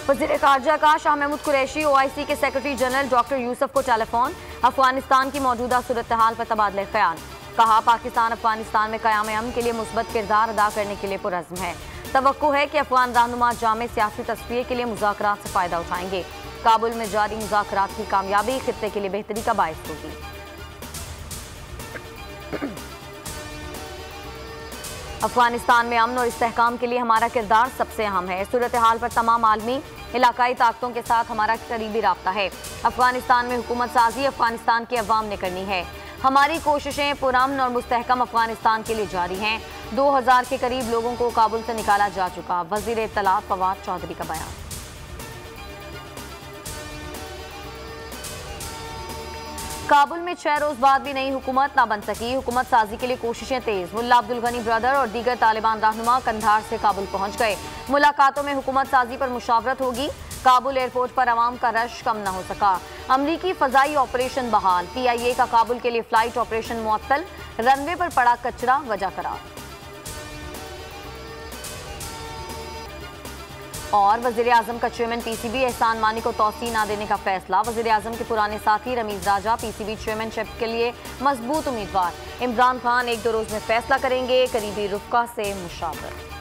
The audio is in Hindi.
वज़ीर ख़ारजा का शाह महमूद कुरैशी OIC के सेक्रेटरी जनरल डॉक्टर यूसुफ को टेलीफोन। अफगानिस्तान की मौजूदा सूरत हाल पर तबादला ख्याल। कहा, पाकिस्तान अफगानिस्तान में क़याम अमन के लिए मुस्बत किरदार अदा करने के लिए पुरज़्म है। तवक्को है कि अफगान रहनुमा जामे सियासी तस्वीर के लिए मुज़ाकरात से फ़ायदा उठाएंगे। काबुल में जारी मुज़ाकरात की कामयाबी खित्ते के लिए बेहतरी का बायस होगी। अफगानिस्तान में अमन और इस्तेहकाम के लिए हमारा किरदार सबसे अहम है। सूरत हाल पर तमाम आलमी इलाकाई ताकतों के साथ हमारा करीबी राब्ता है। अफगानिस्तान में हुकूमत साजी अफगानिस्तान के अवाम ने करनी है। हमारी कोशिशें पुरअमन और मुस्तहकम अफगानिस्तान के लिए जारी हैं। 2000 के करीब लोगों को काबुल से निकाला जा चुका। वज़ीर इत्तलात फवाद चौधरी का बयान। काबुल में 6 रोज बाद भी नई हुकूमत ना बन सकी। हुकूमत साजी के लिए कोशिशें तेज। मुल्ला अब्दुल गनी ब्रदर और दीगर तालिबान रहनुमा कंधार से काबुल पहुंच गए। मुलाकातों में हुकूमत साजी पर मुशावरत होगी। काबुल एयरपोर्ट पर आवाम का रश कम न हो सका। अमरीकी फजाई ऑपरेशन बहाल। PIA का काबुल के लिए फ्लाइट ऑपरेशन मुअत्तल। रनवे पर पड़ा कचरा वजह करार। और वज़ीर आज़म का चेयरमैन PCB एहसान मानी को तौसीह न देने का फैसला। वज़ीर आज़म के पुराने साथी रमीज राजा PCB चेयरमैनशिप के लिए मजबूत उम्मीदवार। इमरान खान 1-2 रोज में फैसला करेंगे। करीबी रुफ़का से मुशावरत।